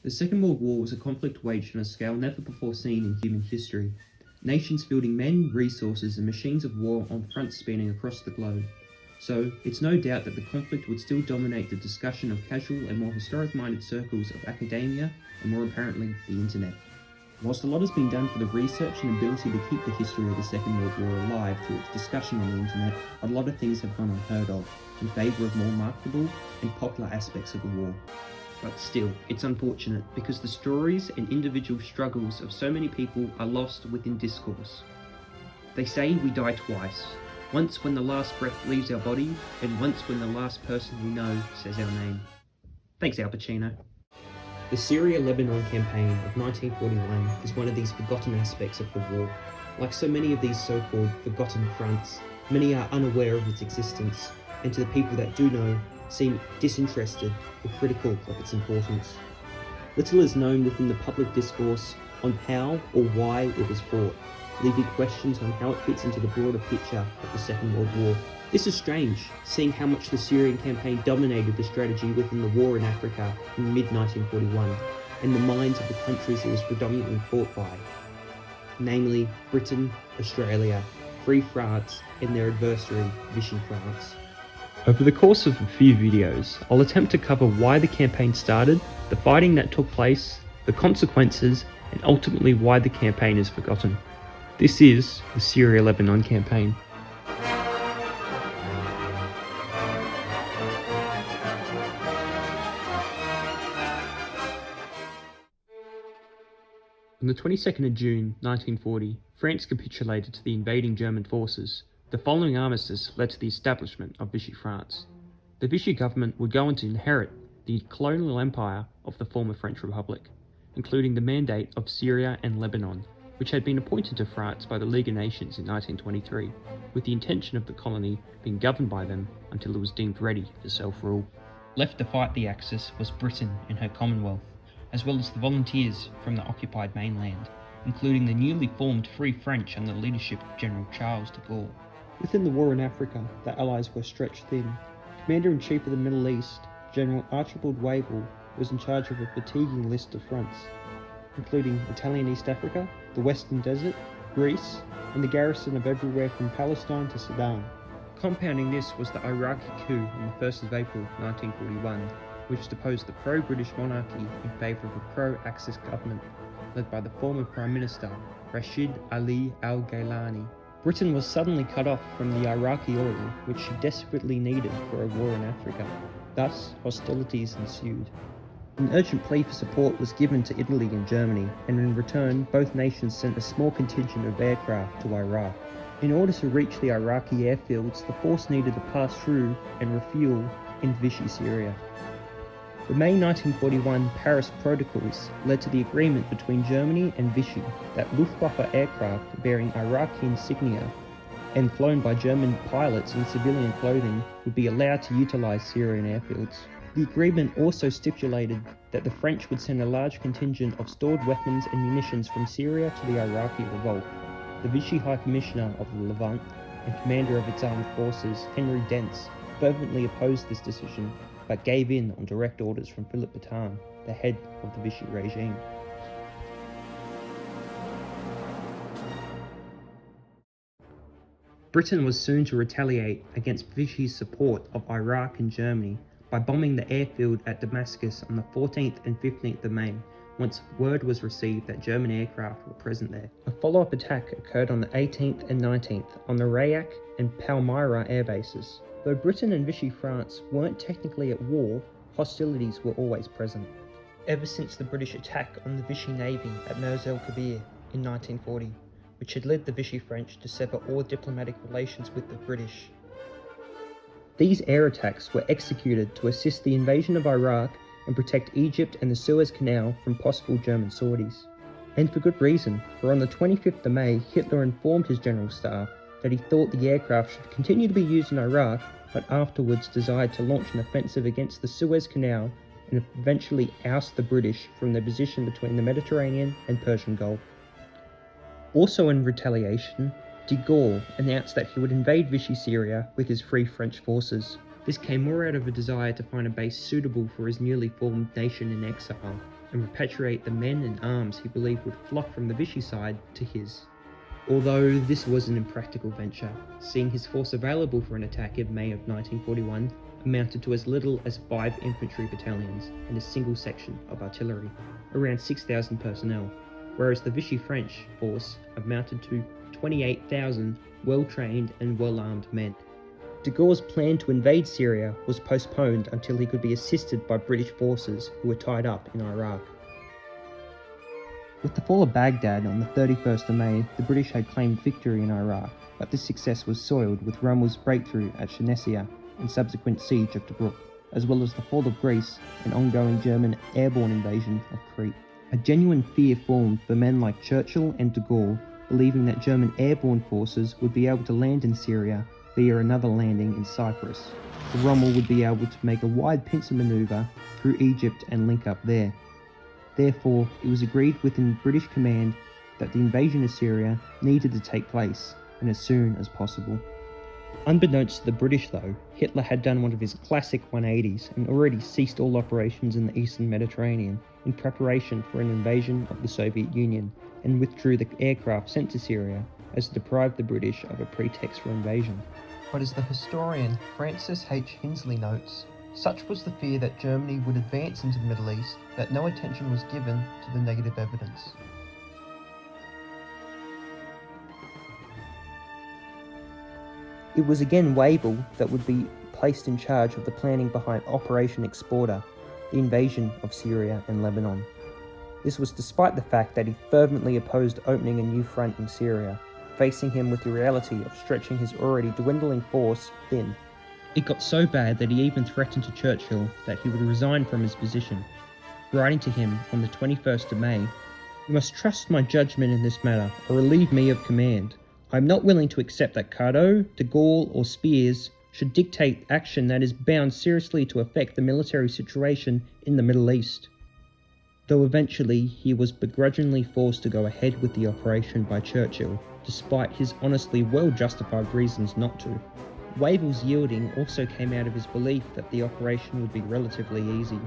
The Second World War was a conflict waged on a scale never before seen in human history. Nations fielding men, resources, and machines of war on fronts spanning across the globe. So, it's no doubt that the conflict would still dominate the discussion of casual and more historic-minded circles of academia, and more apparently, the internet. Whilst a lot has been done for the research and ability to keep the history of the Second World War alive through its discussion on the internet, a lot of things have gone unheard of, in favour of more marketable and popular aspects of the war. But still, it's unfortunate because the stories and individual struggles of so many people are lost within discourse. They say we die twice, once when the last breath leaves our body, and once when the last person we know says our name. Thanks, Al Pacino. The Syria-Lebanon campaign of 1941 is one of these forgotten aspects of the war. Like so many of these so-called forgotten fronts, many are unaware of its existence, and to the people that do know, seem disinterested or critical of its importance. Little is known within the public discourse on how or why it was fought, leaving questions on how it fits into the broader picture of the Second World War. This is strange, seeing how much the Syrian campaign dominated the strategy within the war in Africa in mid-1941, and the minds of the countries it was predominantly fought by, namely Britain, Australia, Free France, and their adversary, Vichy France. Over the course of a few videos, I'll attempt to cover why the campaign started, the fighting that took place, the consequences, and ultimately why the campaign is forgotten. This is the Syria-Lebanon campaign. On the 22nd of June 1940, France capitulated to the invading German forces. The following armistice led to the establishment of Vichy France. The Vichy government would go on to inherit the colonial empire of the former French Republic, including the Mandate of Syria and Lebanon, which had been appointed to France by the League of Nations in 1923, with the intention of the colony being governed by them until it was deemed ready for self-rule. Left to fight the Axis was Britain and her Commonwealth, as well as the volunteers from the occupied mainland, including the newly formed Free French under the leadership of General Charles de Gaulle. Within the war in Africa, the Allies were stretched thin. Commander-in-Chief of the Middle East, General Archibald Wavell, was in charge of a fatiguing list of fronts, including Italian East Africa, the Western Desert, Greece, and the garrison of everywhere from Palestine to Sudan. Compounding this was the Iraqi coup on the 1st of April 1941, which deposed the pro-British monarchy in favour of a pro-Axis government, led by the former Prime Minister, Rashid Ali al-Gailani. Britain was suddenly cut off from the Iraqi oil, which she desperately needed for a war in Africa. Thus, hostilities ensued. An urgent plea for support was given to Italy and Germany, and in return, both nations sent a small contingent of aircraft to Iraq. In order to reach the Iraqi airfields, the force needed to pass through and refuel in Vichy, Syria. The May 1941 Paris Protocols led to the agreement between Germany and Vichy that Luftwaffe aircraft bearing Iraqi insignia and flown by German pilots in civilian clothing would be allowed to utilize Syrian airfields. The agreement also stipulated that the French would send a large contingent of stored weapons and munitions from Syria to the Iraqi revolt. The Vichy High Commissioner of the Levant and commander of its armed forces, Henry Dentz, fervently opposed this decision, but gave in on direct orders from Philippe Pétain, the head of the Vichy regime. Britain was soon to retaliate against Vichy's support of Iraq and Germany by bombing the airfield at Damascus on the 14th and 15th of May, once word was received that German aircraft were present there. A follow-up attack occurred on the 18th and 19th on the Rayak and Palmyra air bases. Though Britain and Vichy France weren't technically at war, hostilities were always present. Ever since the British attack on the Vichy Navy at Mers el Kabir in 1940, which had led the Vichy French to sever all diplomatic relations with the British. These air attacks were executed to assist the invasion of Iraq and protect Egypt and the Suez Canal from possible German sorties. And for good reason, for on the 25th of May, Hitler informed his general staff that he thought the aircraft should continue to be used in Iraq, but afterwards desired to launch an offensive against the Suez Canal and eventually oust the British from their position between the Mediterranean and Persian Gulf. Also in retaliation, de Gaulle announced that he would invade Vichy Syria with his Free French forces. This came more out of a desire to find a base suitable for his newly formed nation in exile, and repatriate the men and arms he believed would flock from the Vichy side to his. Although this was an impractical venture, seeing his force available for an attack in May of 1941 amounted to as little as 5 infantry battalions and a single section of artillery, around 6,000 personnel, whereas the Vichy French force amounted to 28,000 well-trained and well-armed men. De Gaulle's plan to invade Syria was postponed until he could be assisted by British forces who were tied up in Iraq. With the fall of Baghdad on the 31st of May, the British had claimed victory in Iraq, but this success was soiled with Rommel's breakthrough at Shanisia and subsequent siege of Tobruk, as well as the fall of Greece and ongoing German airborne invasion of Crete. A genuine fear formed for men like Churchill and de Gaulle, believing that German airborne forces would be able to land in Syria via another landing in Cyprus. Rommel would be able to make a wide pincer manoeuvre through Egypt and link up there. Therefore, it was agreed within British command that the invasion of Syria needed to take place, and as soon as possible. Unbeknownst to the British though, Hitler had done one of his classic 180s and already ceased all operations in the eastern Mediterranean in preparation for an invasion of the Soviet Union, and withdrew the aircraft sent to Syria as to deprive the British of a pretext for invasion. But as the historian Francis H. Hinsley notes, such was the fear that Germany would advance into the Middle East that no attention was given to the negative evidence. It was again Wavell that would be placed in charge of the planning behind Operation Exporter, the invasion of Syria and Lebanon. This was despite the fact that he fervently opposed opening a new front in Syria, facing him with the reality of stretching his already dwindling force thin. It got so bad that he even threatened to Churchill that he would resign from his position, writing to him on the 21st of May, "You must trust my judgment in this matter, or relieve me of command. I am not willing to accept that Carnot, de Gaulle, or Spears should dictate action that is bound seriously to affect the military situation in the Middle East." Though eventually he was begrudgingly forced to go ahead with the operation by Churchill, despite his honestly well-justified reasons not to. Wavell's yielding also came out of his belief that the operation would be relatively easy.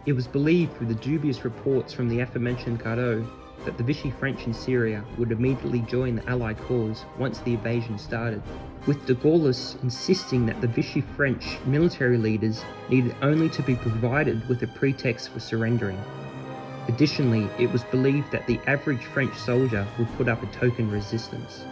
It was believed through the dubious reports from the aforementioned Carnot that the Vichy French in Syria would immediately join the Allied cause once the invasion started, with de Gaulle insisting that the Vichy French military leaders needed only to be provided with a pretext for surrendering. Additionally, it was believed that the average French soldier would put up a token resistance.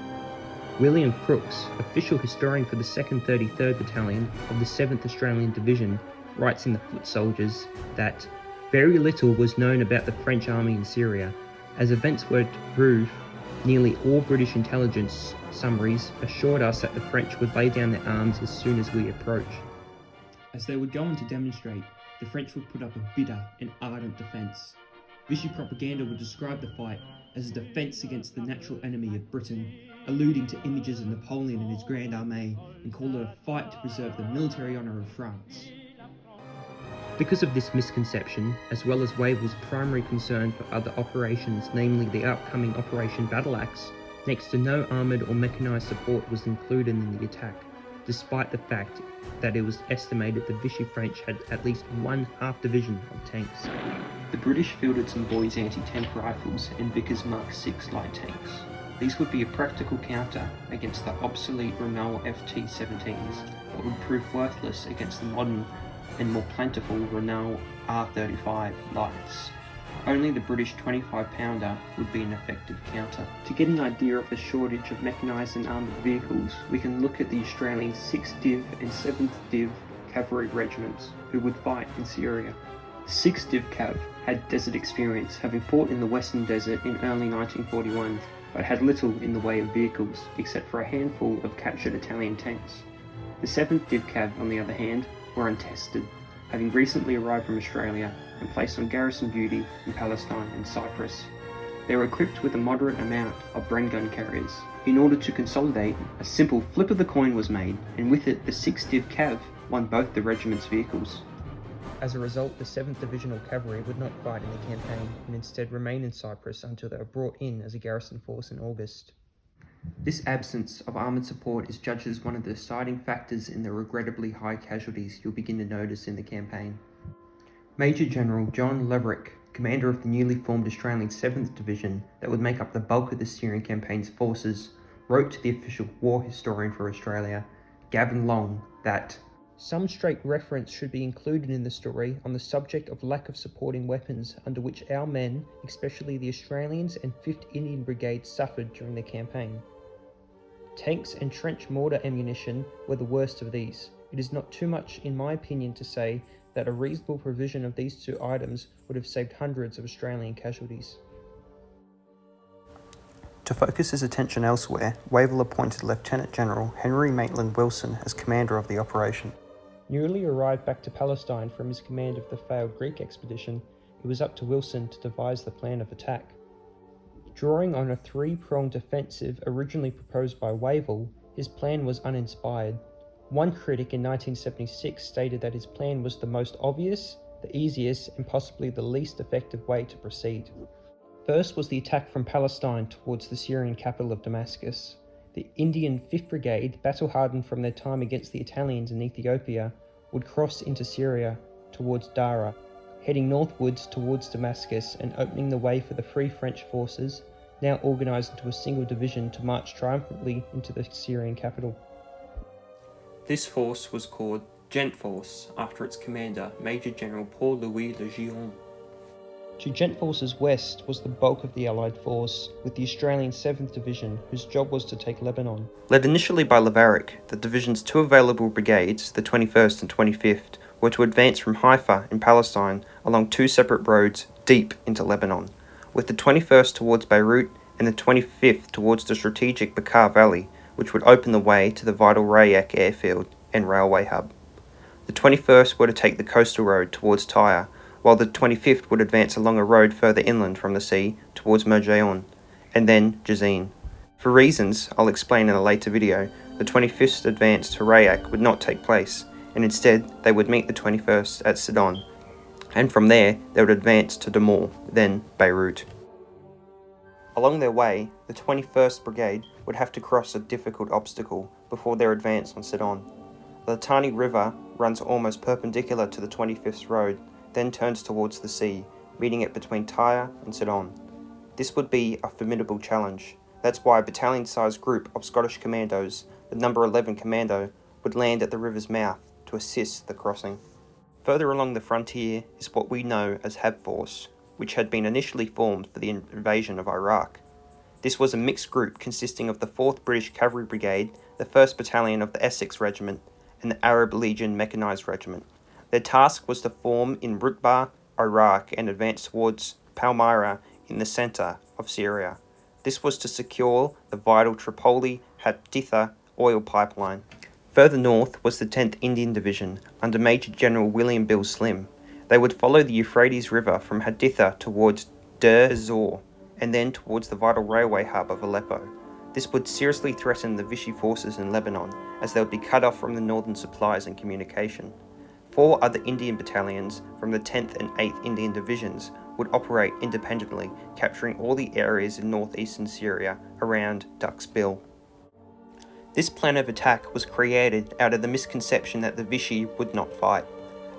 William Crooks, official historian for the 2nd 33rd Battalion of the 7th Australian Division, writes in the Foot Soldiers that very little was known about the French army in Syria. As events were to prove, nearly all British intelligence summaries assured us that the French would lay down their arms as soon as we approach. As they would go on to demonstrate, the French would put up a bitter and ardent defence. Vichy propaganda would describe the fight as a defence against the natural enemy of Britain, alluding to images of Napoleon and his Grand Armée, and called it a fight to preserve the military honour of France. Because of this misconception, as well as Wavell's primary concern for other operations, namely the upcoming Operation Battle Axe, next to no armoured or mechanised support was included in the attack, despite the fact that it was estimated the Vichy French had at least one half-division of tanks. The British fielded some Boys anti-tank rifles and Vickers Mark VI light tanks. These would be a practical counter against the obsolete Renault FT-17s, but would prove worthless against the modern and more plentiful Renault R35 lights. Only the British 25-pounder would be an effective counter. To get an idea of the shortage of mechanised and armoured vehicles, we can look at the Australian 6th Div and 7th Div cavalry regiments who would fight in Syria. The 6th Div Cav had desert experience, having fought in the Western Desert in early 1941, but had little in the way of vehicles, except for a handful of captured Italian tanks. The 7th Div Cav, on the other hand, were untested, having recently arrived from Australia and placed on garrison duty in Palestine and Cyprus. They were equipped with a moderate amount of Bren gun carriers. In order to consolidate, a simple flip of the coin was made, and with it the 6th Div Cav won both the regiment's vehicles. As a result, the 7th Divisional Cavalry would not fight in the campaign, and instead remain in Cyprus until they were brought in as a garrison force in August. This absence of armoured support is judged as one of the deciding factors in the regrettably high casualties you'll begin to notice in the campaign. Major General John Leverick commander of the newly formed Australian 7th Division that would make up the bulk of the Syrian campaign's forces, wrote to the official war historian for Australia, Gavin Long, that some straight reference should be included in the story on the subject of lack of supporting weapons under which our men, especially the Australians and 5th Indian Brigade, suffered during the campaign. Tanks and trench mortar ammunition were the worst of these. It is not too much, in my opinion, to say that a reasonable provision of these two items would have saved hundreds of Australian casualties. To focus his attention elsewhere, Wavell appointed Lieutenant General Henry Maitland Wilson as commander of the operation. Newly arrived back to Palestine from his command of the failed Greek expedition, it was up to Wilson to devise the plan of attack. Drawing on a three-pronged offensive originally proposed by Wavell, his plan was uninspired. One critic in 1976 stated that his plan was the most obvious, the easiest, and possibly the least effective way to proceed. First was the attack from Palestine towards the Syrian capital of Damascus. The Indian 5th Brigade, battle-hardened from their time against the Italians in Ethiopia, would cross into Syria towards Dara, heading northwards towards Damascus and opening the way for the Free French forces, now organised into a single division, to march triumphantly into the Syrian capital. This force was called Gent Force after its commander, Major General Paul-Louis Le Giron. To Gent Force's west was the bulk of the Allied force, with the Australian 7th Division, whose job was to take Lebanon. Led initially by Lavarick, the division's two available brigades, the 21st and 25th, were to advance from Haifa in Palestine along two separate roads deep into Lebanon, with the 21st towards Beirut and the 25th towards the strategic Bekaa Valley, which would open the way to the vital Rayak airfield and railway hub. The 21st were to take the coastal road towards Tyre, while the 25th would advance along a road further inland from the sea towards Merjaon, and then Jazin. For reasons I'll explain in a later video, the 25th advance to Rayak would not take place, and instead they would meet the 21st at Sidon, and from there they would advance to Damour, then Beirut. Along their way, the 21st Brigade would have to cross a difficult obstacle before their advance on Sidon. The Litani River runs almost perpendicular to the 25th road, then turns towards the sea, meeting it between Tyre and Sidon. This would be a formidable challenge. That's why a battalion-sized group of Scottish commandos, the number 11 Commando, would land at the river's mouth to assist the crossing. Further along the frontier is what we know as Hab Force, which had been initially formed for the invasion of Iraq. This was a mixed group consisting of the 4th British Cavalry Brigade, the 1st Battalion of the Essex Regiment, and the Arab Legion Mechanised Regiment. Their task was to form in Rutbah, Iraq, and advance towards Palmyra in the centre of Syria. This was to secure the vital Tripoli-Haditha oil pipeline. Further north was the 10th Indian Division, under Major General William Bill Slim. They would follow the Euphrates River from Haditha towards Deir ez-Zor, and then towards the vital railway hub of Aleppo. This would seriously threaten the Vichy forces in Lebanon, as they would be cut off from the northern supplies and communication. 4 other Indian battalions from the 10th and 8th Indian Divisions would operate independently, capturing all the areas in northeastern Syria around Duck's Bill. This plan of attack was created out of the misconception that the Vichy would not fight,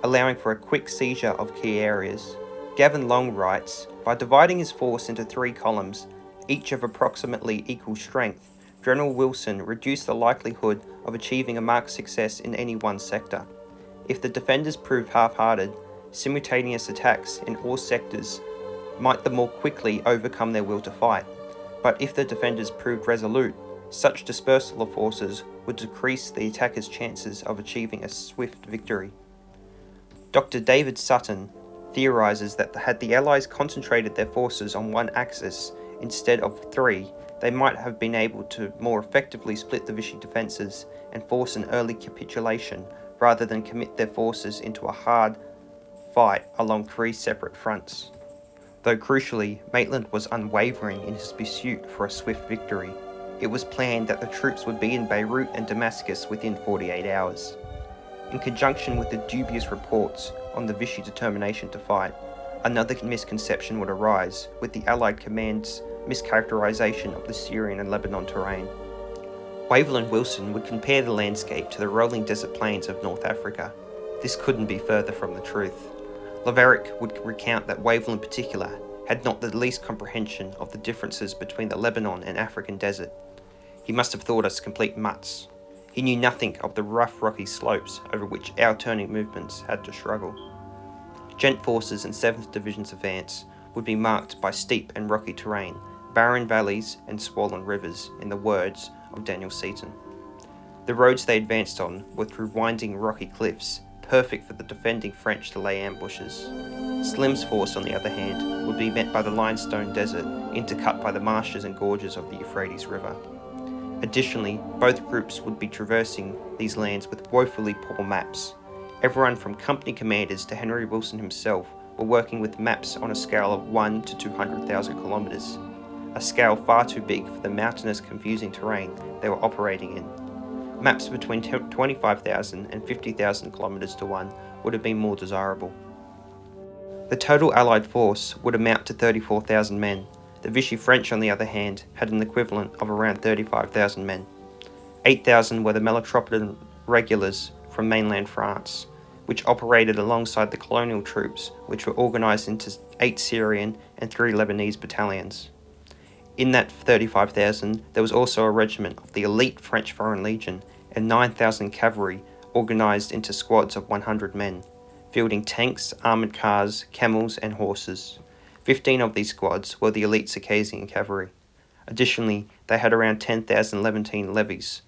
allowing for a quick seizure of key areas. Gavin Long writes, by dividing his force into 3 columns, each of approximately equal strength, General Wilson reduced the likelihood of achieving a marked success in any one sector. If the defenders proved half-hearted, simultaneous attacks in all sectors might the more quickly overcome their will to fight. But if the defenders proved resolute, such dispersal of forces would decrease the attackers' chances of achieving a swift victory. Dr. David Sutton theorises that had the Allies concentrated their forces on one axis instead of 3, they might have been able to more effectively split the Vichy defences and force an early capitulation, rather than commit their forces into a hard fight along 3 separate fronts. Though crucially, Maitland was unwavering in his pursuit for a swift victory. It was planned that the troops would be in Beirut and Damascus within 48 hours. In conjunction with the dubious reports on the Vichy determination to fight, another misconception would arise with the Allied command's mischaracterization of the Syrian and Lebanon terrain. Wavell and Wilson would compare the landscape to the rolling desert plains of North Africa. This couldn't be further from the truth. Laverick would recount that Wavell in particular had not the least comprehension of the differences between the Lebanon and African desert. He must have thought us complete mutts. He knew nothing of the rough rocky slopes over which our turning movements had to struggle. Gent forces and 7th Division's advance would be marked by steep and rocky terrain, barren valleys and swollen rivers, in the words of Daniel Seaton. The roads they advanced on were through winding rocky cliffs, perfect for the defending French to lay ambushes. Slim's force, on the other hand, would be met by the limestone desert, intercut by the marshes and gorges of the Euphrates River. Additionally, both groups would be traversing these lands with woefully poor maps. Everyone from company commanders to Henry Wilson himself were working with maps on a scale of 1 to 200,000 kilometres, a scale far too big for the mountainous, confusing terrain they were operating in. Maps between 25,000 and 50,000 kilometres to one would have been more desirable. The total Allied force would amount to 34,000 men. The Vichy French, on the other hand, had an equivalent of around 35,000 men. 8,000 were the Metropolitan regulars from mainland France, which operated alongside the colonial troops, which were organised into 8 Syrian and 3 Lebanese battalions. In that 35,000, there was also a regiment of the elite French Foreign Legion and 9,000 cavalry organised into squads of 100 men, fielding tanks, armoured cars, camels and horses. 15 of these squads were the elite Circassian cavalry. Additionally, they had around 10,000 Levantine levies,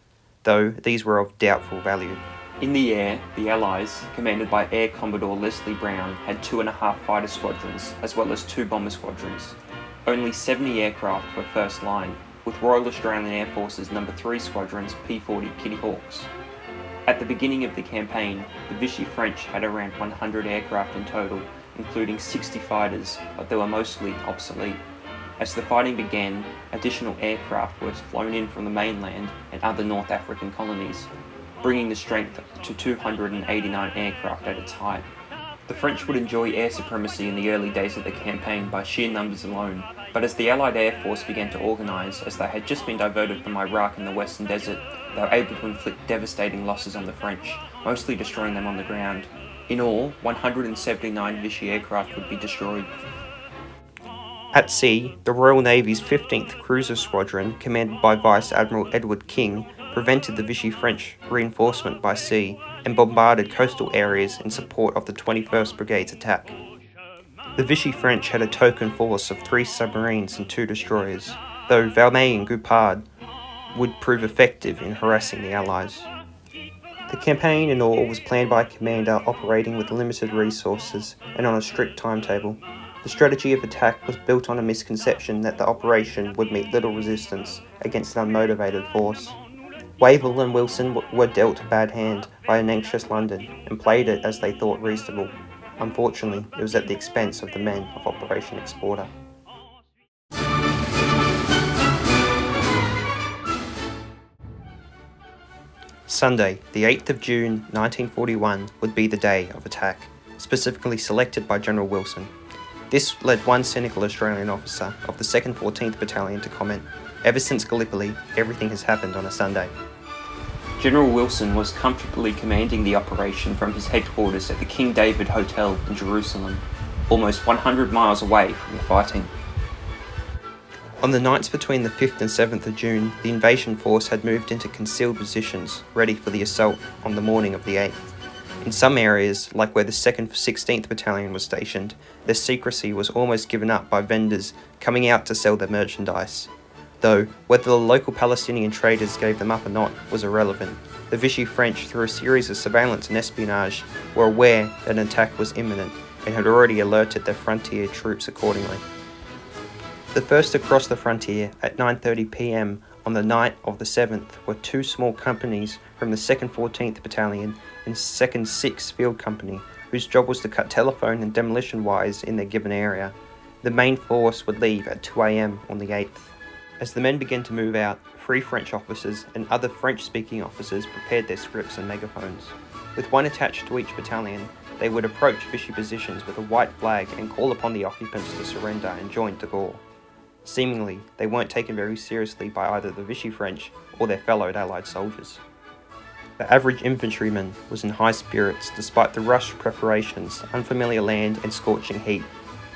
though these were of doubtful value. In the air, the Allies, commanded by Air Commodore Leslie Brown, had 2.5 fighter squadrons, as well as 2 bomber squadrons. Only 70 aircraft were first line, with Royal Australian Air Force's No. 3 Squadron's P-40 Kitty Hawks. At the beginning of the campaign, the Vichy French had around 100 aircraft in total, including 60 fighters, but they were mostly obsolete. As the fighting began, additional aircraft were flown in from the mainland and other North African colonies, bringing the strength to 289 aircraft at its height. The French would enjoy air supremacy in the early days of the campaign by sheer numbers alone, but as the Allied Air Force began to organise, as they had just been diverted from Iraq and the Western Desert, they were able to inflict devastating losses on the French, mostly destroying them on the ground. In all, 179 Vichy aircraft would be destroyed. At sea, the Royal Navy's 15th Cruiser Squadron, commanded by Vice Admiral Edward King, prevented the Vichy French reinforcement by sea and bombarded coastal areas in support of the 21st Brigade's attack. The Vichy French had a token force of 3 submarines and 2 destroyers, though Valmy and Goupard would prove effective in harassing the Allies. The campaign in all was planned by a commander operating with limited resources and on a strict timetable. The strategy of attack was built on a misconception that the operation would meet little resistance against an unmotivated force. Wavell and Wilson were dealt a bad hand by an anxious London and played it as they thought reasonable. Unfortunately, it was at the expense of the men of Operation Exporter. Sunday, the 8th of June 1941, would be the day of attack, specifically selected by General Wilson. This led one cynical Australian officer of the 2nd 14th Battalion to comment, "Ever since Gallipoli, everything has happened on a Sunday." General Wilson was comfortably commanding the operation from his headquarters at the King David Hotel in Jerusalem, almost 100 miles away from the fighting. On the nights between the 5th and 7th of June, the invasion force had moved into concealed positions, ready for the assault on the morning of the 8th. In some areas, like where the 2nd 16th Battalion was stationed, their secrecy was almost given up by vendors coming out to sell their merchandise. Though, whether the local Palestinian traders gave them up or not was irrelevant. The Vichy French, through a series of surveillance and espionage, were aware that an attack was imminent and had already alerted their frontier troops accordingly. The first to cross the frontier at 9:30 p.m. on the night of the 7th were 2 small companies from the 2nd 14th Battalion and 2nd 6th Field Company, whose job was to cut telephone and demolition wires in their given area. The main force would leave at 2 a.m. on the 8th. As the men began to move out, 3 French officers and other French-speaking officers prepared their scripts and megaphones. With one attached to each battalion, they would approach Vichy positions with a white flag and call upon the occupants to surrender and join de Gaulle. Seemingly, they weren't taken very seriously by either the Vichy French or their fellow Allied soldiers. The average infantryman was in high spirits despite the rushed preparations, unfamiliar land and scorching heat.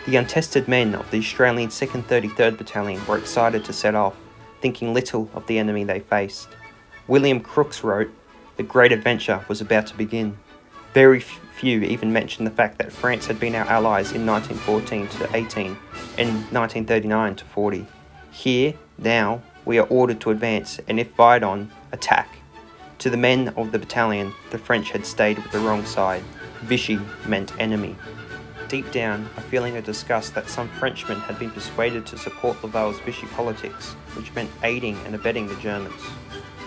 The untested men of the Australian 2nd 33rd Battalion were excited to set off, thinking little of the enemy they faced. William Crooks wrote, "The great adventure was about to begin." Very few even mentioned the fact that France had been our allies in 1914 to 18 and 1939 to 40. Here, now, we are ordered to advance and if fired on, attack. To the men of the battalion, the French had stayed with the wrong side. Vichy meant enemy. Deep down, a feeling of disgust that some Frenchmen had been persuaded to support Laval's Vichy politics, which meant aiding and abetting the Germans.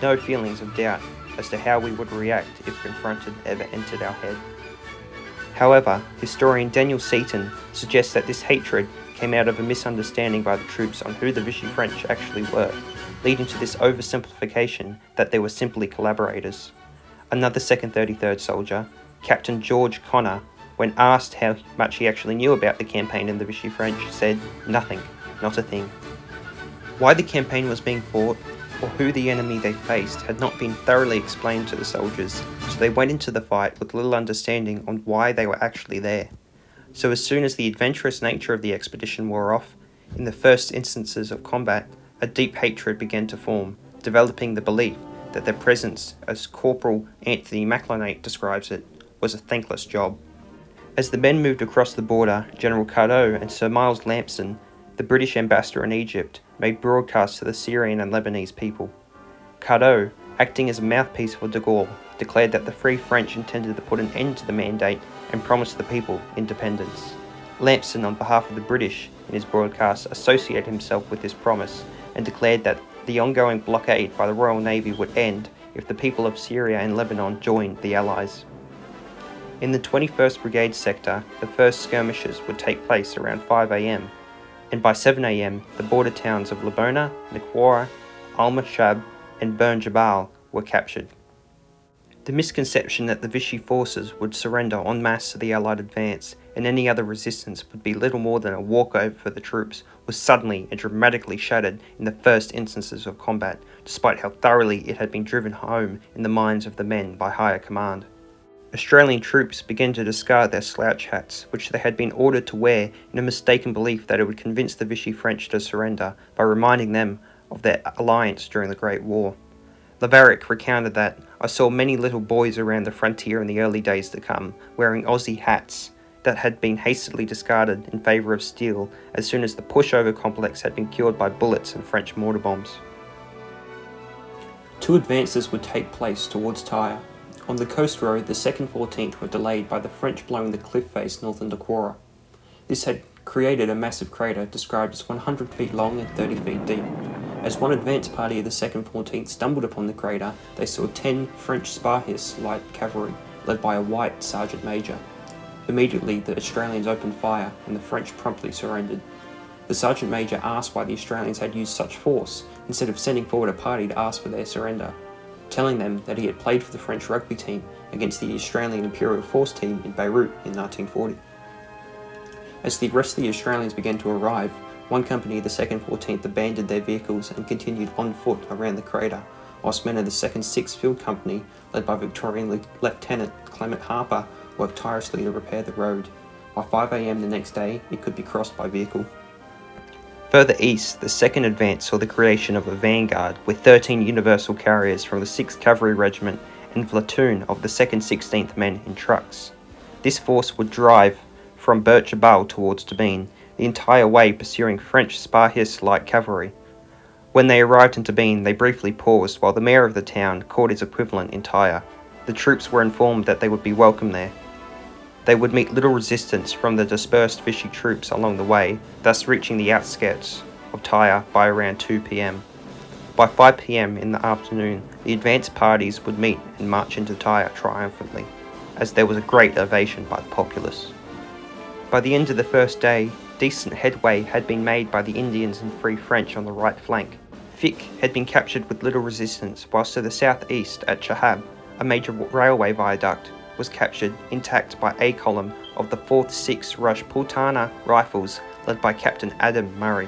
No feelings of doubt as to how we would react if confronted ever entered our head. However, historian Daniel Seaton suggests that this hatred came out of a misunderstanding by the troops on who the Vichy French actually were, leading to this oversimplification that they were simply collaborators. Another 2nd 33rd soldier, Captain George Connor, when asked how much he actually knew about the campaign in the Vichy French, said, "Nothing, not a thing." Why the campaign was being fought, or who the enemy they faced, had not been thoroughly explained to the soldiers, so they went into the fight with little understanding on why they were actually there. So as soon as the adventurous nature of the expedition wore off, in the first instances of combat, a deep hatred began to form, developing the belief that their presence, as Corporal Anthony McLenate describes it, was a thankless job. As the men moved across the border, General Cardo and Sir Miles Lampson, the British ambassador in Egypt, made broadcasts to the Syrian and Lebanese people. Cardo, acting as a mouthpiece for de Gaulle, declared that the Free French intended to put an end to the mandate and promised the people independence. Lampson, on behalf of the British, in his broadcast, associated himself with this promise and declared that the ongoing blockade by the Royal Navy would end if the people of Syria and Lebanon joined the Allies. In the 21st Brigade sector, the first skirmishes would take place around 5 am, and by 7 am, the border towns of Labona, Nikwara, Al-Mashab, and Burn Jabal were captured. The misconception that the Vichy forces would surrender en masse to the Allied advance and any other resistance would be little more than a walkover for the troops was suddenly and dramatically shattered in the first instances of combat, despite how thoroughly it had been driven home in the minds of the men by higher command. Australian troops began to discard their slouch hats, which they had been ordered to wear in a mistaken belief that it would convince the Vichy French to surrender by reminding them of their alliance during the Great War. Lavarick recounted that, "I saw many little boys around the frontier in the early days to come, wearing Aussie hats that had been hastily discarded in favour of steel as soon as the pushover complex had been killed by bullets and French mortar bombs." Two advances would take place towards Tyre. On the coast road, the 2nd 14th were delayed by the French blowing the cliff face north of Nikwara. This had created a massive crater described as 100 feet long and 30 feet deep. As one advance party of the 2nd 14th stumbled upon the crater, they saw 10 French Sparhis light cavalry, led by a white sergeant major. Immediately, the Australians opened fire, and the French promptly surrendered. The sergeant major asked why the Australians had used such force, instead of sending forward a party to ask for their surrender, telling them that he had played for the French rugby team against the Australian Imperial Force team in Beirut in 1940. As the rest of the Australians began to arrive, one company of the 2nd 14th abandoned their vehicles and continued on foot around the crater, whilst men of the 2nd 6th Field Company, led by Victorian Lieutenant Clement Harper, worked tirelessly to repair the road. By 5 am the next day, it could be crossed by vehicle. Further east, the second advance saw the creation of a vanguard with 13 universal carriers from the 6th Cavalry Regiment and platoon of the 2nd 16th Men in trucks. This force would drive from Bert Jabal towards Tabine, the entire way pursuing French Sparhis light cavalry. When they arrived in Tabine, they briefly paused while the mayor of the town called his equivalent in Tyre. The troops were informed that they would be welcome there. They would meet little resistance from the dispersed Vichy troops along the way, thus reaching the outskirts of Tyre by around 2 p.m. By 5 p.m. in the afternoon, the advance parties would meet and march into Tyre triumphantly, as there was a great ovation by the populace. By the end of the first day, decent headway had been made by the Indians and Free French on the right flank. Vic had been captured with little resistance, whilst to the southeast at Chahab, a major railway viaduct was captured intact by A column of the 4th 6th Rajputana Rifles led by Captain Adam Murray.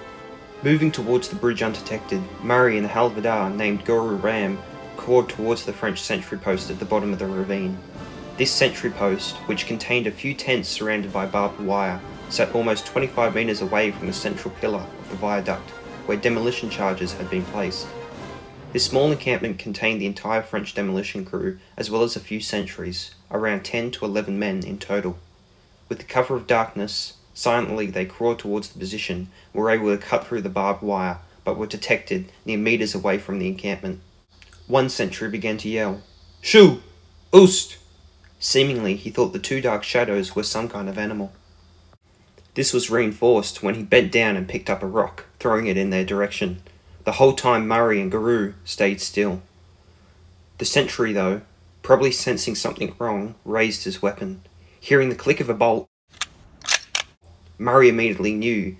Moving towards the bridge undetected, Murray and the Havildar named Guru Ram crawled towards the French sentry post at the bottom of the ravine. This sentry post, which contained a few tents surrounded by barbed wire, sat almost 25 metres away from the central pillar of the viaduct, where demolition charges had been placed. This small encampment contained the entire French demolition crew, as well as a few sentries, around 10 to 11 men in total. With the cover of darkness, silently they crawled towards the position and were able to cut through the barbed wire, but were detected near metres away from the encampment. One sentry began to yell, "Shoo! Oost!" Seemingly, he thought the two dark shadows were some kind of animal. This was reinforced when he bent down and picked up a rock, throwing it in their direction. The whole time Murray and Garou stayed still. The sentry, though, probably sensing something wrong, raised his weapon. Hearing the click of a bolt, Murray immediately knew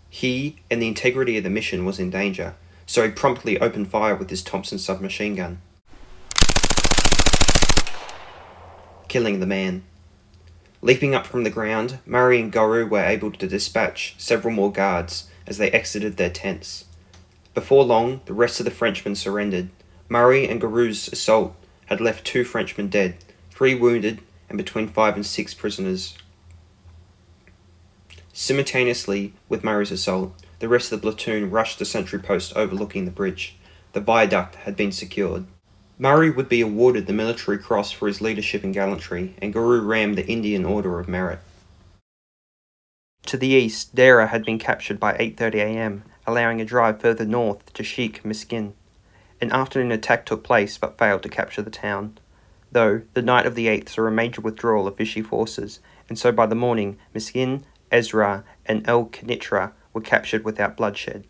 he and the integrity of the mission was in danger, so he promptly opened fire with his Thompson submachine gun, killing the man. Leaping up from the ground, Murray and Garou were able to dispatch several more guards as they exited their tents. Before long, the rest of the Frenchmen surrendered. Murray and Garou's assault had left 2 Frenchmen dead, 3 wounded, and between 5 and 6 prisoners. Simultaneously with Murray's assault, the rest of the platoon rushed the sentry post overlooking the bridge. The viaduct had been secured. Murray would be awarded the Military Cross for his leadership and gallantry, and Garou rammed the Indian Order of Merit. To the east, Dera had been captured by 8:30 am, allowing a drive further north to Sheikh Miskin. An afternoon attack took place but failed to capture the town. Though, the night of the 8th saw a major withdrawal of Vichy forces, and so by the morning, Miskin, Ezra, and El Kenitra were captured without bloodshed.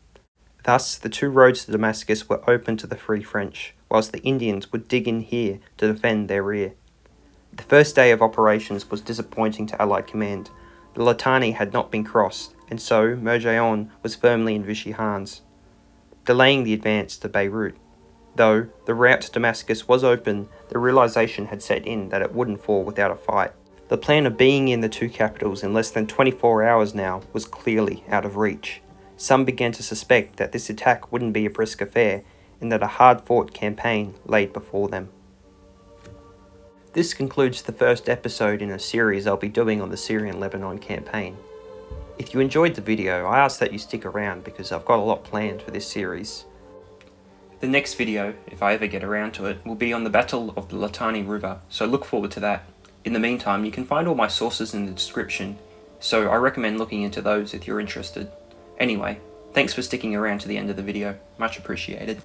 Thus, the 2 roads to Damascus were open to the Free French, whilst the Indians would dig in here to defend their rear. The first day of operations was disappointing to Allied command. The Litani had not been crossed, and so Mogollon was firmly in Vichy hands, delaying the advance to Beirut. Though the route to Damascus was open, the realization had set in that it wouldn't fall without a fight. The plan of being in the 2 capitals in less than 24 hours now was clearly out of reach. Some began to suspect that this attack wouldn't be a brisk affair, and that a hard-fought campaign laid before them. This concludes the first episode in a series I'll be doing on the Syrian-Lebanon campaign. If you enjoyed the video, I ask that you stick around because I've got a lot planned for this series. The next video, if I ever get around to it, will be on the Battle of the Litani River, so look forward to that. In the meantime, you can find all my sources in the description, so I recommend looking into those if you're interested. Anyway, thanks for sticking around to the end of the video, much appreciated.